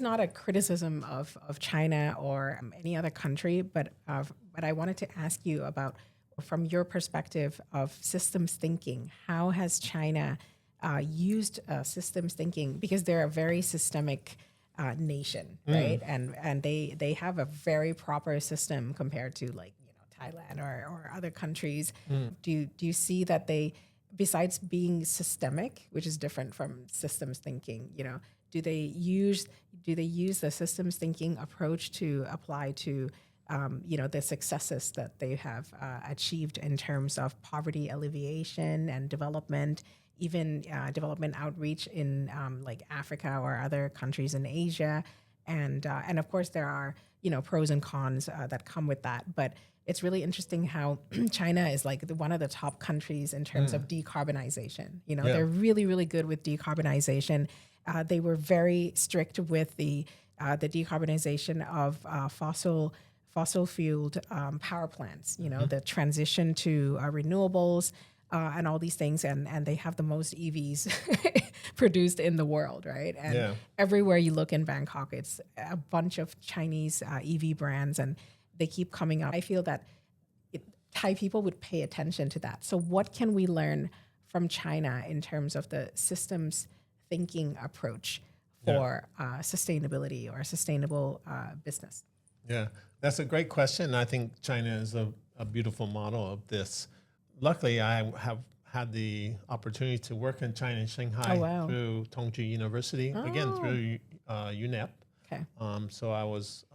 is not a criticism of China or any other country, but I wanted to ask you about, from your perspective of systems thinking, how has China used systems thinking, because they're a very systemic nation, right? And they have a very proper system compared to like Thailand or other countries. Do you see that they, besides being systemic, which is different from systems thinking, do they use the systems thinking approach to apply to the successes that they have achieved in terms of poverty alleviation and development, even development outreach in like Africa or other countries in Asia, and of course there are pros and cons that come with that, but it's really interesting how China is like one of the top countries in terms of decarbonization. They're really, really good with decarbonization. They were very strict with the decarbonization of fossil-fueled power plants. The transition to renewables and all these things, and they have the most EVs produced in the world, right? And everywhere you look in Bangkok, it's a bunch of Chinese EV brands, and they keep coming up. I feel that Thai people would pay attention to that. So what can we learn from China in terms of the systems thinking approach for sustainability or sustainable business? Yeah, that's a great question. I think China is a beautiful model of this. Luckily, I have had the opportunity to work in China, in Shanghai, through Tongji University, again, through UNEP. Okay. So I was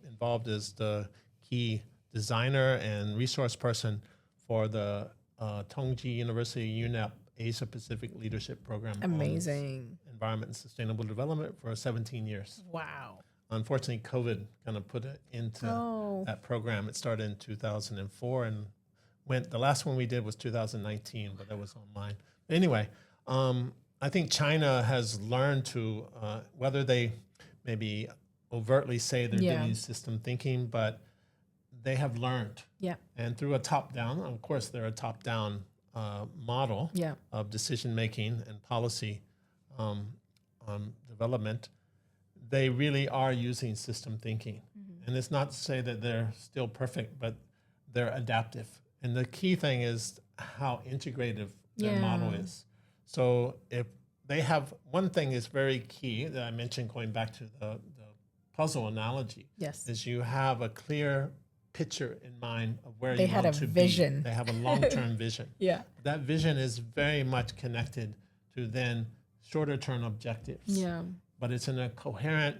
involved as the key designer and resource person for the Tongji University UNEP Asia Pacific Leadership Program. Amazing. On environment and sustainable development for 17 years. Wow. Unfortunately, COVID kind of put it into that program. It started in 2004 and the last one we did was 2019, but that was online. Anyway, I think China has learned to, whether they maybe overtly say they're doing system thinking, but they have learned. Yeah. And through a top-down, of course, they're a top-down model of decision-making and policy development. They really are using system thinking. And it's not to say that they're still perfect, but they're adaptive. And the key thing is how integrative their model is. So if they have, one thing is very key that I mentioned going back to the puzzle analogy, is you have a clear picture in mind of where you want to be. They had a vision. They have a long-term vision. That vision is very much connected to then shorter-term objectives. But it's in a coherent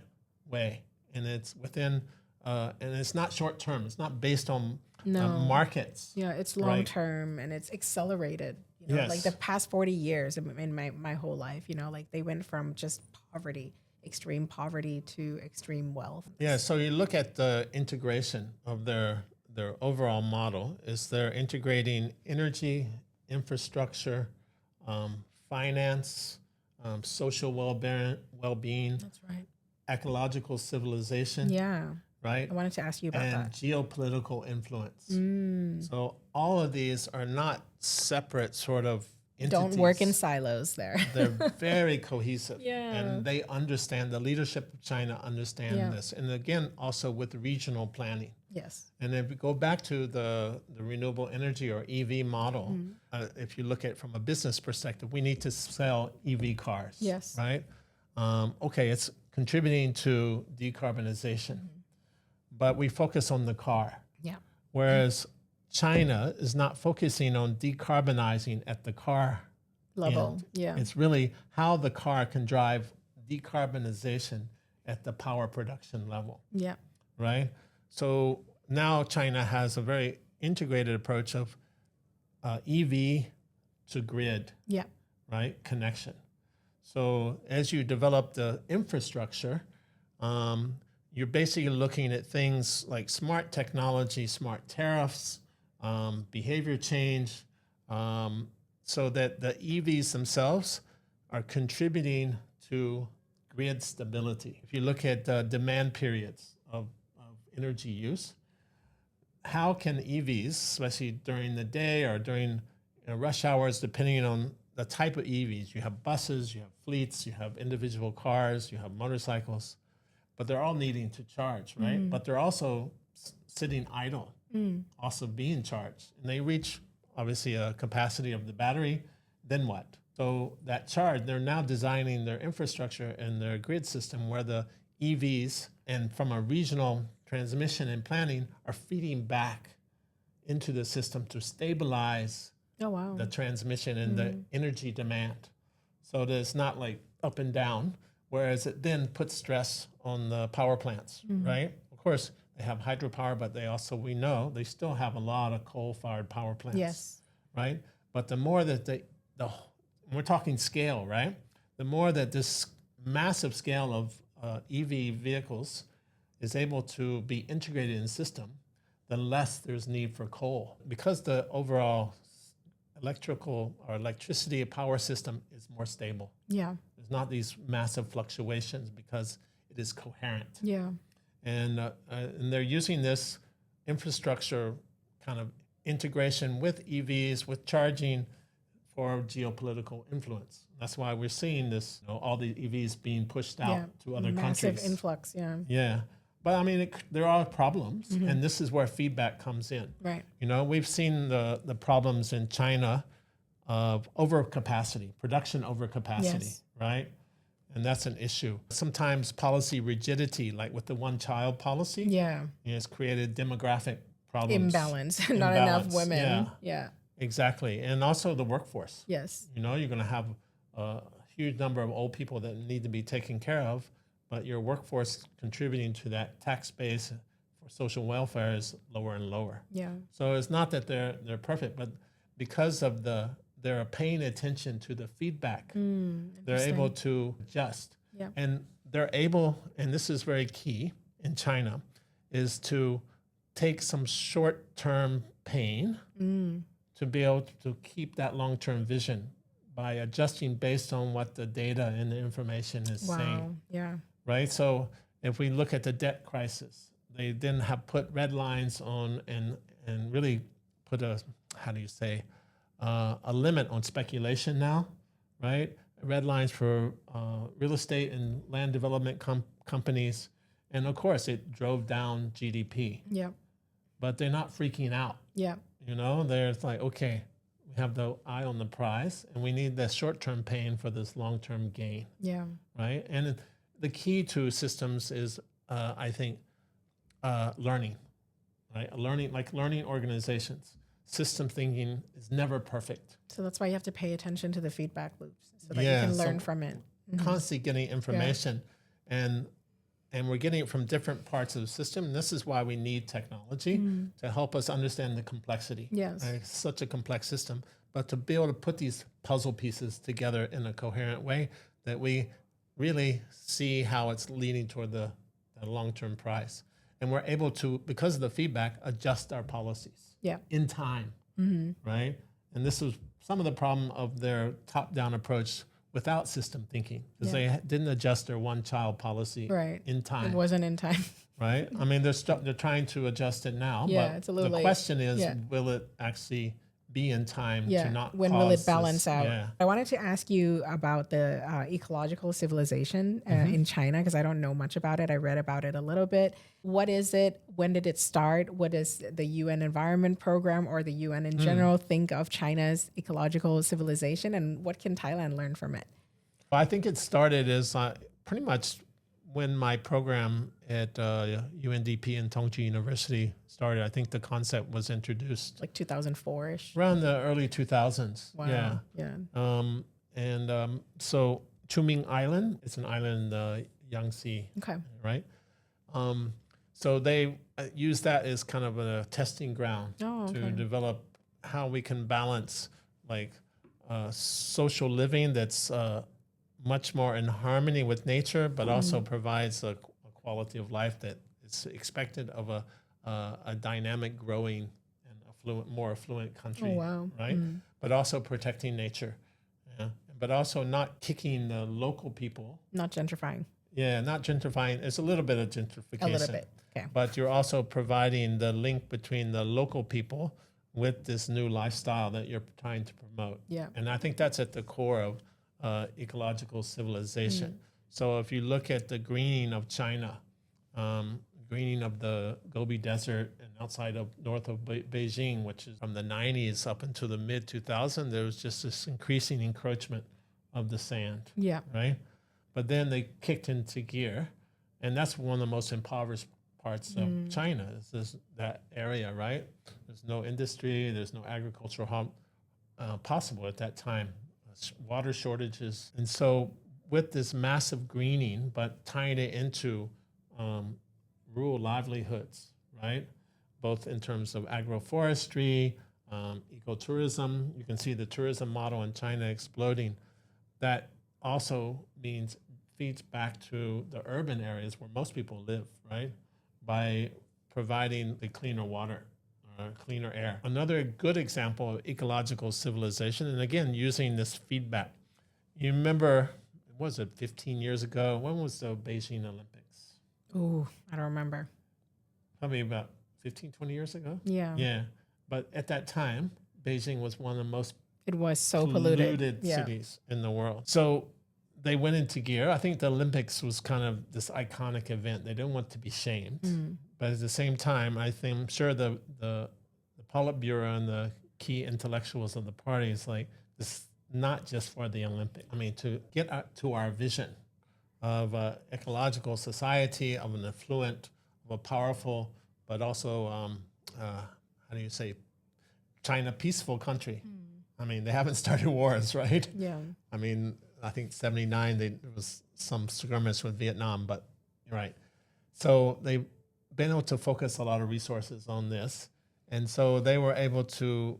way, and it's within, and it's not short-term. It's not based on markets. Yeah, it's long-term, and it's accelerated. Like the past 40 years in my whole life, like they went from just poverty, extreme poverty, to extreme wealth. Yeah, so you look at the integration of their overall model, is they're integrating energy, infrastructure, finance, social well-being. That's right. Ecological civilization. Yeah. Right? I wanted to ask you about that. And geopolitical influence. So all of these are not separate sort of entities. Don't work in silos there. They're very cohesive. And they understand, the leadership of China understand this. And again, also with regional planning. Yes. And if we go back to the renewable energy or EV model, if you look at it from a business perspective, we need to sell EV cars. Yes. Right? Okay, it's contributing to decarbonization. But we focus on the car. Yeah. Whereas China is not focusing on decarbonizing at the car level. end. Yeah. It's really how the car can drive decarbonization at the power production level. Yeah. Right? So now China has a very integrated approach of EV to grid. Yeah. Right? Connection. So as you develop the infrastructure, you're basically looking at things like smart technology, smart tariffs, behavior change, so that the EVs themselves are contributing to grid stability. If you look at demand periods of energy use, how can EVs, especially during the day or during rush hours, depending on the type of EVs, you have buses, you have fleets, you have individual cars, you have motorcycles, but they're all needing to charge, right? But they're also sitting idle, also being charged. And they reach, obviously, a capacity of the battery. Then what? So that charge, they're now designing their infrastructure and their grid system where the EVs and from a regional transmission and planning are feeding back into the system to stabilize the transmission and the energy demand. So that it's not like up and down, whereas it then puts stress on the power plants, right? Of course, they have hydropower, but they also, we know, they still have a lot of coal-fired power plants, right? But the more that we're talking scale, right? The more that this massive scale of EV vehicles is able to be integrated in the system, the less there's need for coal. Because the overall electricity power system is more stable. Yeah. There's not these massive fluctuations because it is coherent. Yeah. And they're using this infrastructure kind of integration with EVs, with charging for geopolitical influence. That's why we're seeing this, all the EVs being pushed out to other countries. Massive influx, Yeah. But I mean, there are problems, and this is where feedback comes in. Right. We've seen the problems in China of overcapacity, production overcapacity, right? And that's an issue. Sometimes policy rigidity, like with the one-child policy, has created demographic problems. Imbalance. Not enough women. Yeah. Exactly. And also the workforce. Yes. You're going to have a huge number of old people that need to be taken care of, but your workforce contributing to that tax base for social welfare is lower and lower. Yeah. So it's not that they're perfect, but because of they're paying attention to the feedback, they're able to adjust. Yeah. And they're able, and this is very key in China, is to take some short-term pain to be able to keep that long-term vision by adjusting based on what the data and the information is saying. Yeah. Right? So if we look at the debt crisis, they then have put red lines on and really put a limit on speculation now, right? Red lines for real estate and land development companies. And of course, it drove down GDP. Yeah. But they're not freaking out. Yeah. They're like, okay, we have the eye on the prize, and we need the short-term pain for this long-term gain. Yeah. Right? And the key to systems is, I think, learning, right? Learning organizations. System thinking is never perfect. So that's why you have to pay attention to the feedback loops so that you can learn from it. Constantly getting information, and we're getting it from different parts of the system. And this is why we need technology to help us understand the complexity. Yes. Right? It's such a complex system, but to be able to put these puzzle pieces together in a coherent way that we really see how it's leading toward the long-term prize. And we're able to, because of the feedback, adjust our policies in time, right? And this was some of the problem of their top-down approach without system thinking, because they didn't adjust their one-child policy in time. It wasn't in time. Right? I mean, they're trying to adjust it now, but it's a little the late. question is, will it actually be in time to not when cause will it balance this? out? I wanted to ask you about the ecological civilization in China, because I don't know much about it. I read about it a little bit. What is it? When did it start? What does the UN Environment Program or the UN in general think of China's ecological civilization, and what can Thailand learn from it? Well, I think it started as pretty much when my program at UNDP and Tongji University started. I think the concept was introduced like 2004-ish. Around the early 2000s. Wow. Yeah. So Chuming Island, it's an island in the Yangtze, right? So they use that as kind of a testing ground to develop how we can balance like social living that's much more in harmony with nature, but also provides a quality of life that is expected of a dynamic, growing, and more affluent country, right? But also protecting nature, but also not kicking the local people. Not gentrifying. Yeah, not gentrifying. It's a little bit of gentrification. A little bit, okay. But you're also providing the link between the local people with this new lifestyle that you're trying to promote. Yeah. And I think that's at the core of ecological civilization. So if you look at the greening of China, greening of the Gobi Desert and outside of north of Beijing, which is from the 90s up into the mid 2000s, there was just this increasing encroachment of the sand. Yeah. Right. But then they kicked into gear, and that's one of the most impoverished parts of China. Is that area, right? There's no industry, there's no agricultural possible at that time. Water shortages, and so with this massive greening, but tying it into rural livelihoods, right? Both in terms of agroforestry, ecotourism. You can see the tourism model in China exploding. That also feeds back to the urban areas where most people live, right? By providing the cleaner water, cleaner air. Another good example of ecological civilization, and again, using this feedback. You remember, was it 15 years ago? When was the Beijing Olympics? Ooh, I don't remember. Probably about 15, 20 years ago? Yeah. Yeah. But at that time, Beijing was one of the most It was so polluted. cities in the world. So they went into gear. I think the Olympics was kind of this iconic event. They didn't want to be shamed. But at the same time, I'm sure the Politburo and the key intellectuals of the party is like, this not just for the Olympics. I mean, to get to our vision of an ecological society, of an affluent, of a powerful, but also, how do you say, China peaceful country. I mean, they haven't started wars, right? Yeah. I mean, I think 79, there was some skirmish with Vietnam, but you're right. So they've been able to focus a lot of resources on this. And so they were able to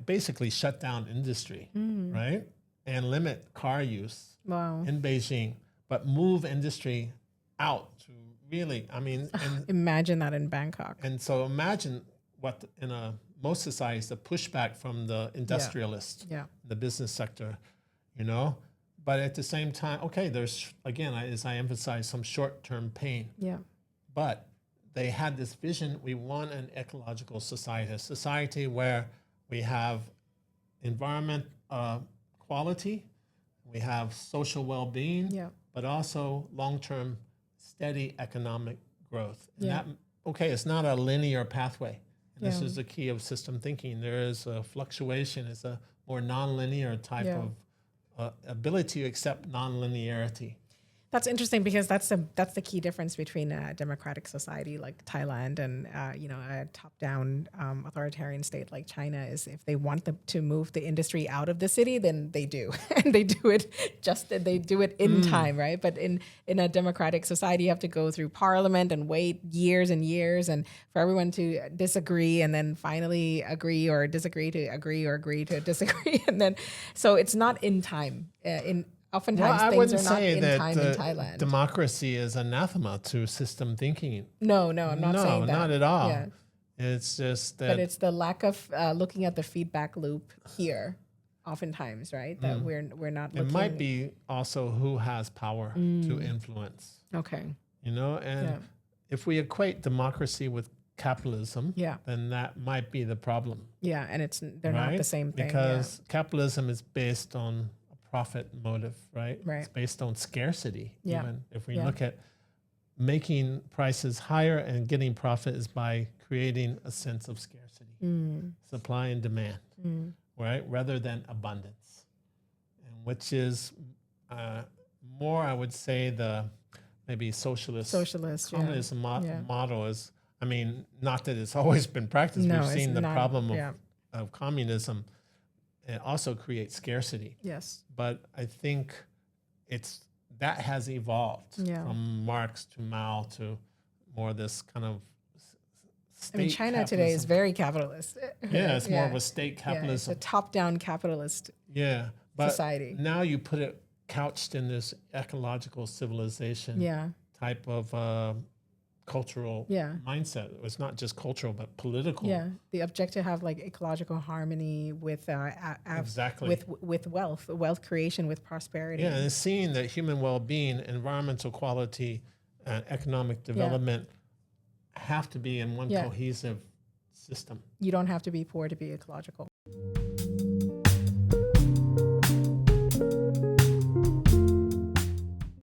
basically shut down industry, right? And limit car use in Beijing, but move industry out to really, I mean. Imagine that in Bangkok. And so imagine what most societies, the pushback from the industrialist, the business sector, you know. But at the same time, okay, there's, again, as I emphasize, some short-term pain. Yeah. But they had this vision, we want an ecological society, a society where we have environment quality, we have social well-being, but also long-term steady economic growth. And that, okay, it's not a linear pathway. And this is the key of system thinking. There is a fluctuation, it's a more non-linear type of ability to accept non-linearity. That's interesting because that's the key difference between a democratic society like Thailand and a top-down authoritarian state like China is if they want them to move the industry out of the city, then they do, and they do it in time, right? But in a democratic society, you have to go through parliament and wait years and years, and for everyone to disagree and then finally agree or disagree to agree or agree to disagree, and then so it's not in time Oftentimes, things are not in time in Thailand. Democracy is anathema to system thinking. No, I'm not saying that. No, not at all. Yeah. It's just that. But it's the lack of looking at the feedback loop here, oftentimes, right? That we're not looking. It might be also who has power to influence. Okay. You know, and if we equate democracy with capitalism, then that might be the problem. Yeah, and they're not the same thing. Because capitalism is based on profit motive, right? It's based on scarcity. Even if we look at making prices higher and getting profit is by creating a sense of scarcity, supply and demand, right? Rather than abundance, and which is more, I would say, the maybe socialist communism model is. I mean, not that it's always been practiced. No, we've seen the problem of communism. It also creates scarcity. Yes. But I think that has evolved from Marx to Mao to more this kind of state China capitalism. Today is very capitalist. Yeah, it's more of a state capitalism. It's a top-down capitalist society. Now you put it couched in this ecological civilization type of cultural mindset. It's not just cultural, but political. Yeah, the objective to have like ecological harmony with with wealth creation, with prosperity. Yeah, and seeing that human well-being, environmental quality, and economic development have to be in one cohesive system. You don't have to be poor to be ecological.